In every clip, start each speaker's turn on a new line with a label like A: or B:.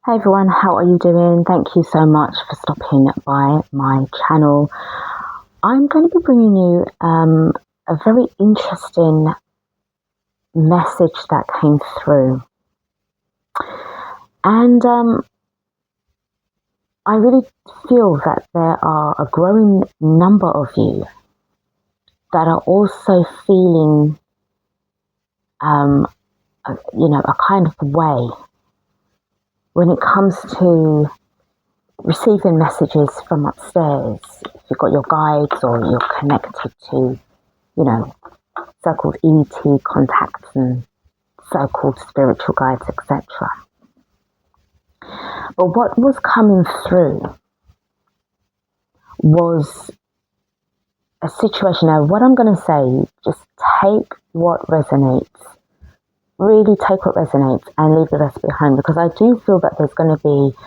A: Hey everyone, how are you doing? Thank you so much for stopping by my channel. I'm going to be bringing you a very interesting message that came through. And I really feel that there are a growing number of you that are also feeling, a kind of way when it comes to receiving messages from upstairs. If you've got your guides or you're connected to, so-called ET contacts and so-called spiritual guides, etc. But what was coming through was a situation. Now, what I'm going to say, just take what resonates, really take what resonates and leave the rest behind, because I do feel that there's going to be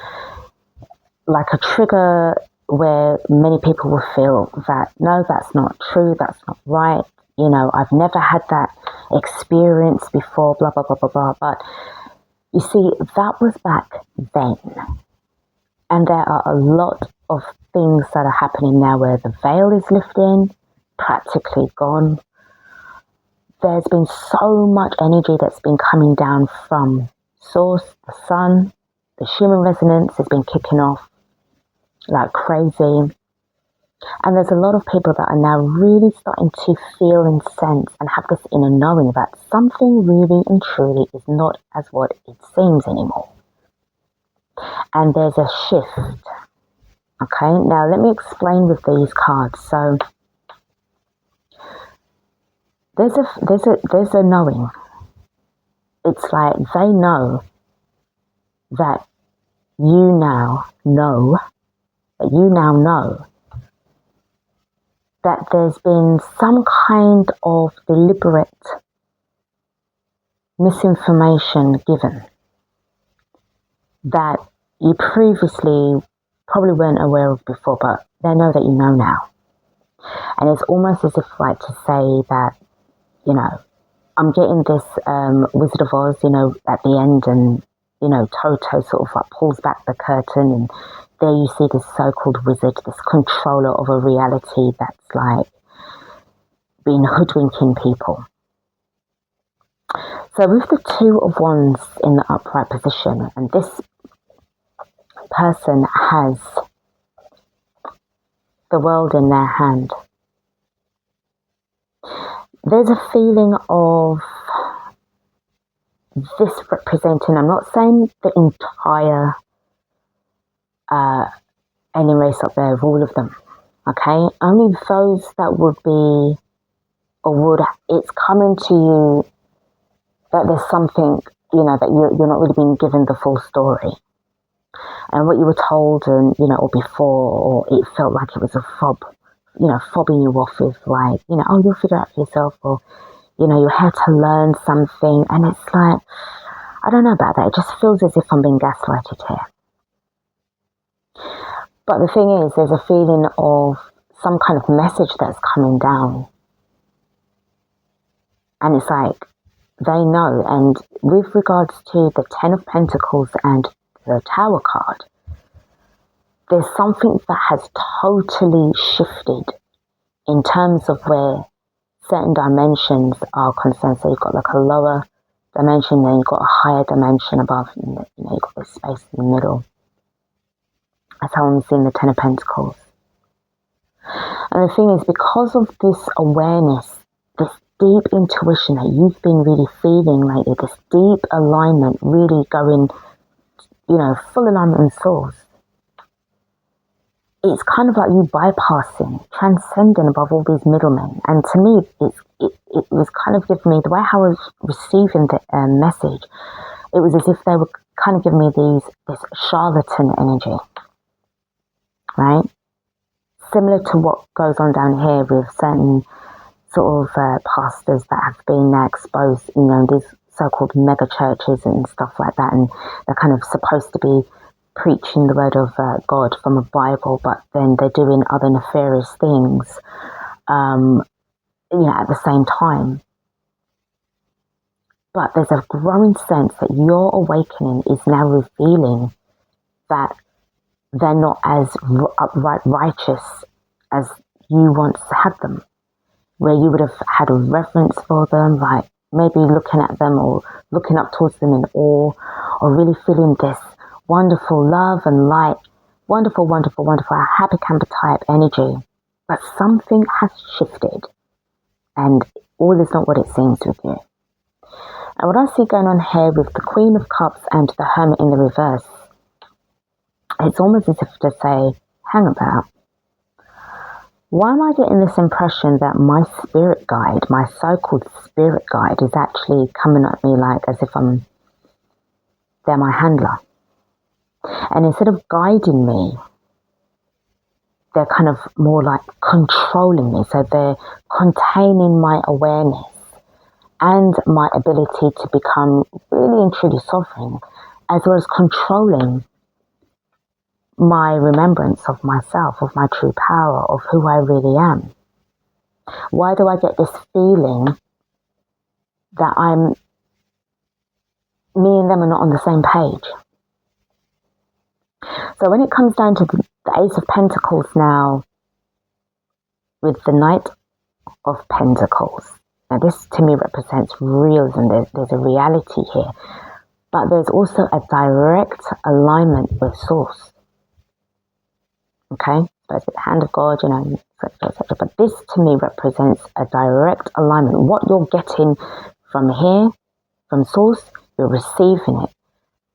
A: like a trigger where many people will feel that, no, that's not true, that's not right, I've never had that experience before, blah, blah, blah, blah, blah. But you see, that was back then. And there are a lot of things that are happening now where the veil is lifting, practically gone. There's been so much energy that's been coming down from Source, the sun, the Schumann resonance has been kicking off like crazy. And there's a lot of people that are now really starting to feel and sense and have this inner knowing that something really and truly is not as what it seems anymore. And there's a shift. Okay, now let me explain with these cards. So there's a knowing. It's like they know that you now know that there's been some kind of deliberate misinformation given that you previously probably weren't aware of before, but they know that you know now. And it's almost as if like to say that, I'm getting this Wizard of Oz, at the end, and, Toto sort of like pulls back the curtain, and there you see this so-called wizard, this controller of a reality that's like been hoodwinking people. So with the Two of Wands in the upright position, and this person has the world in their hand, there's a feeling of this representing, I'm not saying the entire alien race up there of all of them, okay? Only those that would be, it's coming to you that there's something, that you're not really being given the full story. And what you were told, and, or before, or it felt like it was a fob, fobbing you off with like, oh, you'll figure it out for yourself, or, you're here to learn something. And it's like, I don't know about that. It just feels as if I'm being gaslighted here. But the thing is, there's a feeling of some kind of message that's coming down. And it's like, they know. And with regards to the Ten of Pentacles and the Tower card, there's something that has totally shifted in terms of where certain dimensions are concerned. So you've got like a lower dimension, then you've got a higher dimension above, and you've got this space in the middle. That's how I'm seeing the Ten of Pentacles. And the thing is, because of this awareness, this deep intuition that you've been really feeling lately, this deep alignment, really going, full alignment in source, it's kind of like you bypassing, transcending above all these middlemen. And to me, it was kind of giving me, the way how I was receiving the message, it was as if they were kind of giving me this charlatan energy, right? Similar to what goes on down here with certain sort of pastors that have been exposed, these so-called mega churches and stuff like that, and they're kind of supposed to be preaching the word of God from a Bible, but then they're doing other nefarious things, at the same time. But there's a growing sense that your awakening is now revealing that they're not as upright, righteous as you once had them, where you would have had a reverence for them, like maybe looking at them or looking up towards them in awe, or really feeling this wonderful love and light, wonderful, wonderful, wonderful, happy camper type energy. But something has shifted, and all is not what it seems with you. And what I see going on here with the Queen of Cups and the Hermit in the reverse, it's almost as if to say, hang about. Why am I getting this impression that my spirit guide, my so-called spirit guide, is actually coming at me like as if they're my handler? And instead of guiding me, they're kind of more like controlling me. So they're containing my awareness and my ability to become really and truly sovereign, as well as controlling my remembrance of myself, of my true power, of who I really am. Why do I get this feeling that me and them are not on the same page? So when it comes down to the Ace of Pentacles now, with the Knight of Pentacles, now this to me represents realism. There's a reality here, but there's also a direct alignment with Source. Okay, so it's the hand of God, etc. But this to me represents a direct alignment. What you're getting from here, from Source, you're receiving it.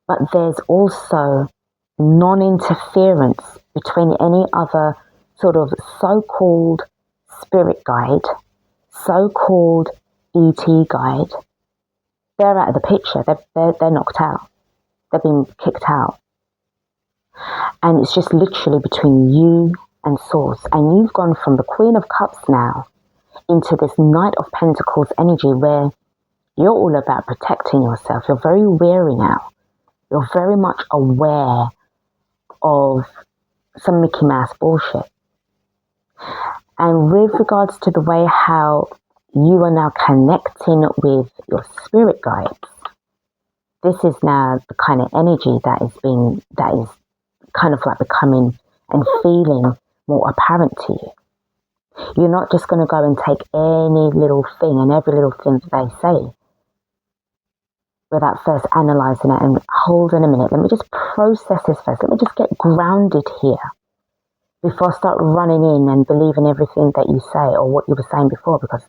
A: But there's also non-interference between any other sort of so-called spirit guide, so-called ET guide. They're out of the picture. They're knocked out. They've been kicked out. And it's just literally between you and Source. And you've gone from the Queen of Cups now into this Knight of Pentacles energy where you're all about protecting yourself. You're very wary now. You're very much aware of some Mickey Mouse bullshit. And with regards to the way how you are now connecting with your spirit guides, this is now the kind of energy that is kind of like becoming and feeling more apparent to you. You're not just going to go and take any little thing and every little thing that they say without first analysing it and hold on a minute. Let me just process this first. Let me just get grounded here before I start running in and believing everything that you say or what you were saying before, because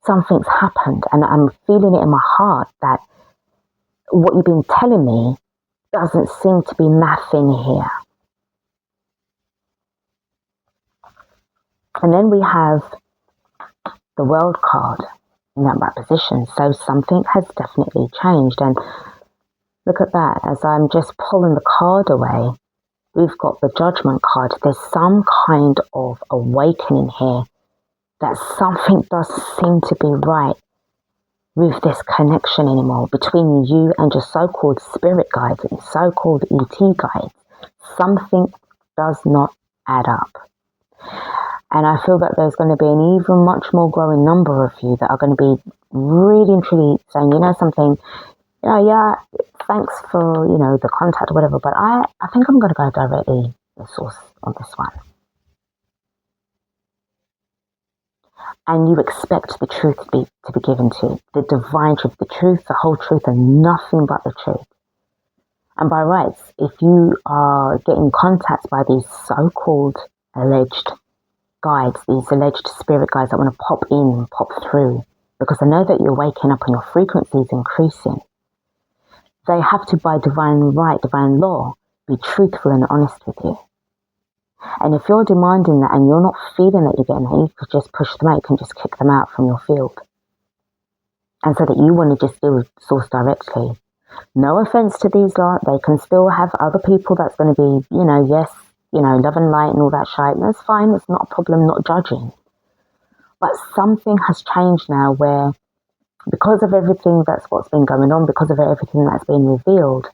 A: something's happened and I'm feeling it in my heart that what you've been telling me doesn't seem to be mathing here. And then we have the World card in that right position. So something has definitely changed. And look at that. As I'm just pulling the card away, we've got the Judgment card. There's some kind of awakening here that something doesn't seem to be right with this connection anymore between you and your so-called spirit guides and so-called ET guides. Something does not add up. And I feel that there's going to be an even much more growing number of you that are going to be really and truly saying, you know something, yeah, thanks for, the contact or whatever, but I think I'm going to go directly to Source on this one. And you expect the truth to be given to you, the divine truth, the truth, the whole truth, and nothing but the truth. And by rights, if you are getting contacts by these so-called alleged guides, these alleged spirit guides that want to pop in and pop through, because I know that you're waking up and your frequency is increasing, they have to, by divine right, divine law, be truthful and honest with you. And if you're demanding that and you're not feeling that you're getting that, you could just push them out, you can just kick them out from your field. And so that you want to just deal with Source directly. No offense to these lot, they can still have other people that's going to be, yes, love and light and all that shite. That's fine, it's not a problem, not judging. But something has changed now where, because of everything what's been going on, because of everything that's been revealed,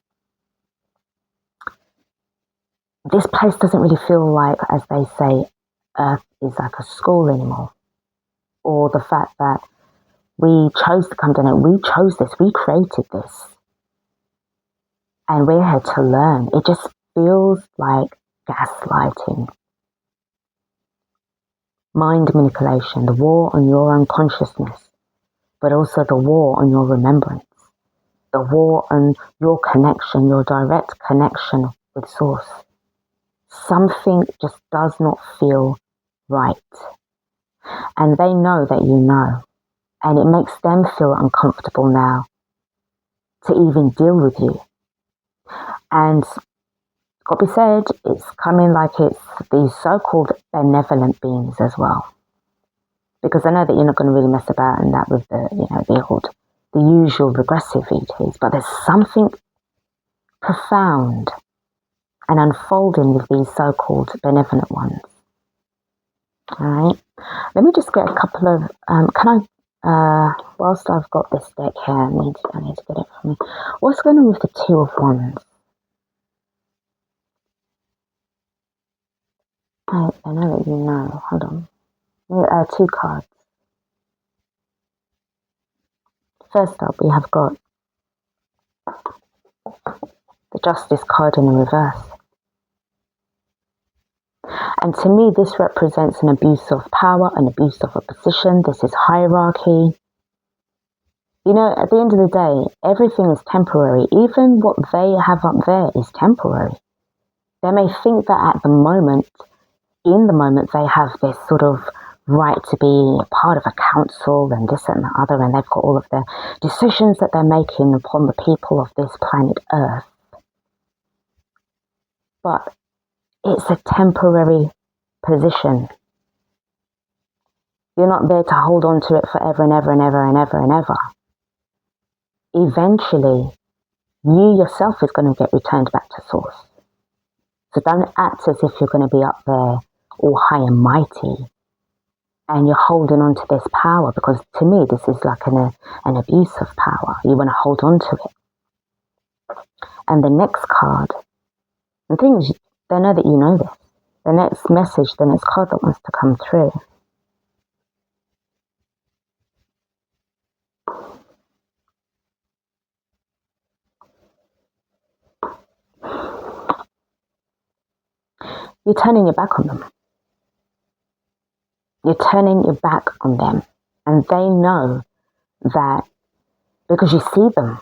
A: this place doesn't really feel like, as they say, Earth is like a school anymore. Or the fact that we chose to come down and we chose this, we created this. And we're here to learn. It just feels like gaslighting, mind manipulation, the war on your unconsciousness, but also the war on your remembrance, the war on your connection, your direct connection with Source. Something just does not feel right. And they know that you know. And it makes them feel uncomfortable now to even deal with you. And got to be said, it's coming like it's these so-called benevolent beings as well. Because I know that you're not going to really mess about and that with the usual regressive ETs, but there's something profound and unfolding with these so-called benevolent ones. All right. Let me just get a couple of. Whilst I've got this deck here, I need to get it from me. What's going on with the Two of Wands? I know that you know. Hold on. Two cards. First up, we have got the Justice card in the reverse. And to me, this represents an abuse of power, an abuse of a position. This is hierarchy. You know, at the end of the day, everything is temporary. Even what they have up there is temporary. They may think that at the moment, in the moment, they have this sort of right to be part of a council and this and the other, and they've got all of the decisions that they're making upon the people of this planet Earth. But it's a temporary position. You're not there to hold on to it forever and ever and ever and ever and ever. Eventually, you yourself is going to get returned back to Source. So don't act as if you're going to be up there all high and mighty and you're holding on to this power, because to me, this is like an abuse of power. You want to hold on to it. And the next card, the thing is, they know that you know this. The next message, the next card that wants to come through. You're turning your back on them. You're turning your back on them. And they know that because you see them.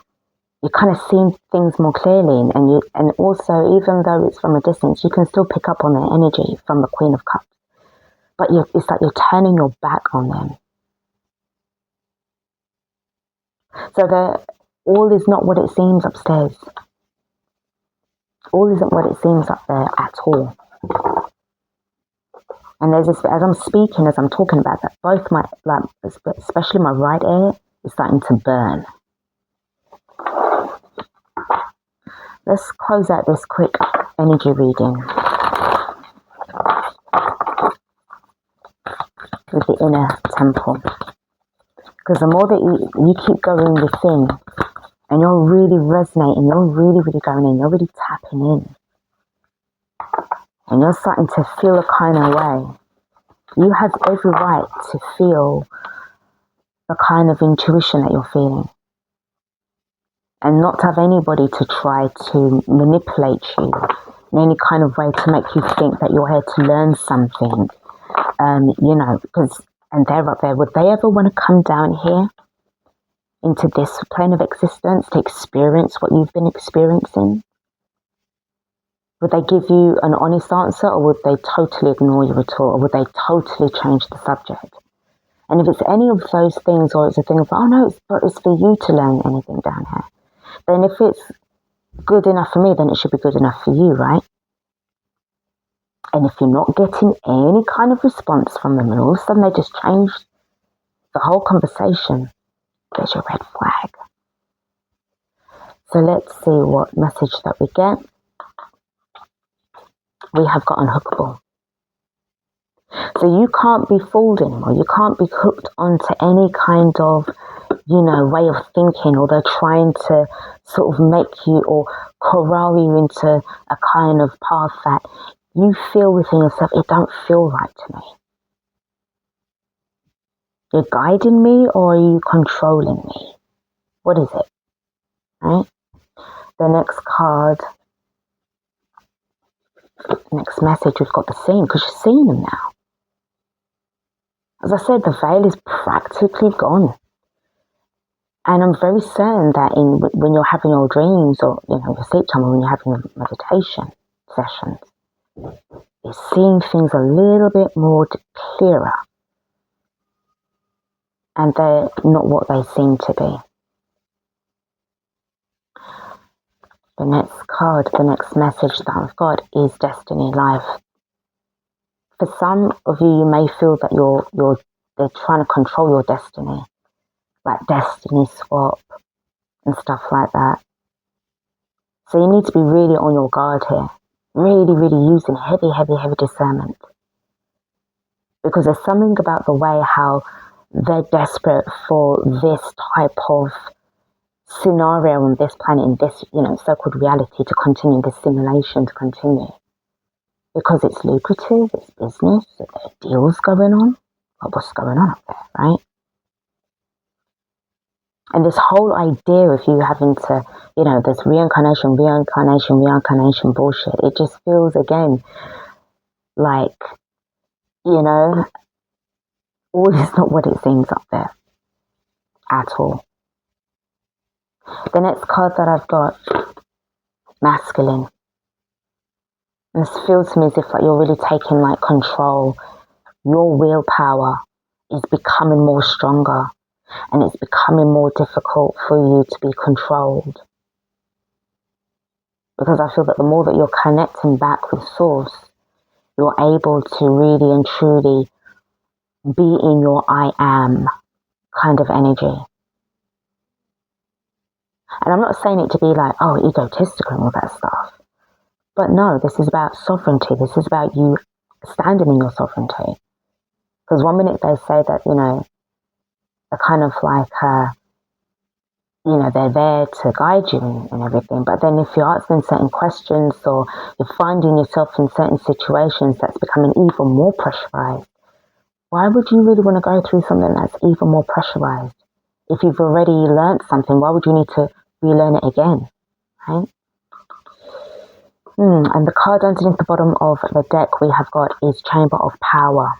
A: You kind of see things more clearly. And also, even though it's from a distance, you can still pick up on their energy from the Queen of Cups. But it's like you're turning your back on them. So all is not what it seems upstairs. All isn't what it seems up there at all. And there's this, as I'm speaking, as I'm talking about that, both my, especially my right ear, is starting to burn. Let's close out this quick energy reading with the inner temple. Because the more that you keep going within, and you're really resonating, you're really, really going in, you're really tapping in, and you're starting to feel a kind of way, you have every right to feel the kind of intuition that you're feeling. And not to have anybody to try to manipulate you in any kind of way to make you think that you're here to learn something. Because, and they're up there, would they ever want to come down here into this plane of existence to experience what you've been experiencing? Would they give you an honest answer, or would they totally ignore you at all? Or would they totally change the subject? And if it's any of those things, or it's a thing of, oh no, it's for you to learn anything down here, then if it's good enough for me, then it should be good enough for you, right? And if you're not getting any kind of response from them, and all of a sudden they just change the whole conversation, there's your red flag. So let's see what message that we get. We have got unhookable. So you can't be fooled anymore. You can't be hooked onto any kind of, way of thinking, or they're trying to sort of make you or corral you into a kind of path that you feel within yourself, it don't feel right to me. You're guiding me, or are you controlling me? What is it? Right? The next card, next message, we've got the Scene, because you're seeing them now. As I said, the veil is practically gone. And I'm very certain that when you're having your dreams, or your sleep time, or when you're having your meditation sessions, you're seeing things a little bit more clearer. And they're not what they seem to be. The next card, the next message that I've got is Destiny Life. For some of you, you may feel that they're trying to control your destiny, like destiny swap and stuff like that. So you need to be really on your guard here. Really, really using heavy discernment. Because there's something about the way how they're desperate for this type of scenario on this planet, in this, so-called reality, to continue, this simulation to continue. Because it's lucrative, it's business, there are deals going on. Like, what's going on up there, right? And this whole idea of you having to, this reincarnation bullshit, it just feels, again, like, all is not what it seems up there. At all. The next card that I've got, Masculine. And this feels to me as if like you're really taking like control. Your willpower is becoming more stronger, and it's becoming more difficult for you to be controlled. Because I feel that the more that you're connecting back with Source, you're able to really and truly be in your I am kind of energy. And I'm not saying it to be like, oh, egotistical and all that stuff. But no, this is about sovereignty. This is about you standing in your sovereignty. Because one minute they say that, they're kind of like, they're there to guide you and everything. But then if you're asking certain questions, or you're finding yourself in certain situations that's becoming even more pressurized, why would you really want to go through something that's even more pressurized? If you've already learned something, why would you need to relearn it again, right? And the card underneath the bottom of the deck we have got is Chamber of Power.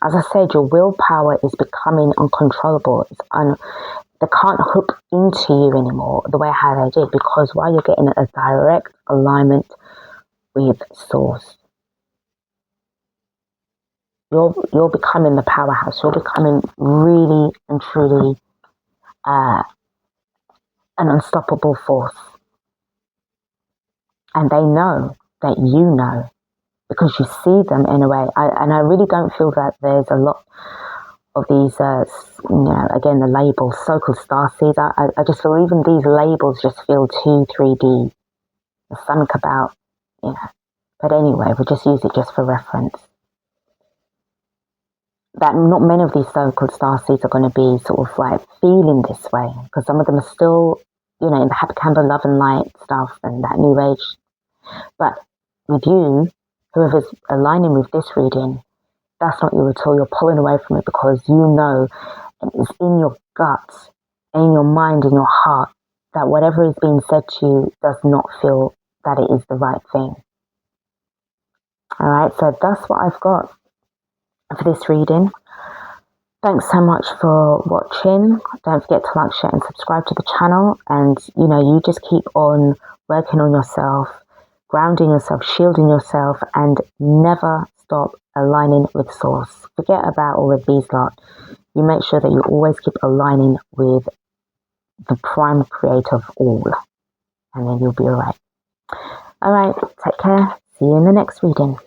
A: As I said, your willpower is becoming uncontrollable. They can't hook into you anymore the way how they did, because while you're getting a direct alignment with Source, you're becoming the powerhouse. You're becoming really and truly an unstoppable force. And they know that you know, because you see them in a way. And I really don't feel that there's a lot of these, again, the labels, so-called starseeds. I just feel even these labels just feel too 3D. There's something about, But anyway, we'll just use it just for reference. That not many of these so-called starseeds are going to be sort of like feeling this way, because some of them are still, in the happy camber love and light stuff and that new age. But with you, whoever's aligning with this reading, that's not you at all. You're pulling away from it because you know, and it's in your guts, in your mind, in your heart, that whatever is being said to you does not feel that it is the right thing. All right, so that's what I've got for this reading. Thanks so much for watching. Don't forget to like, share and subscribe to the channel. And, you just keep on working on yourself, grounding yourself, shielding yourself, and never stop aligning with Source. Forget about all of these lot. You make sure that you always keep aligning with the prime creator of all. And then you'll be all right. All right, take care. See you in the next reading.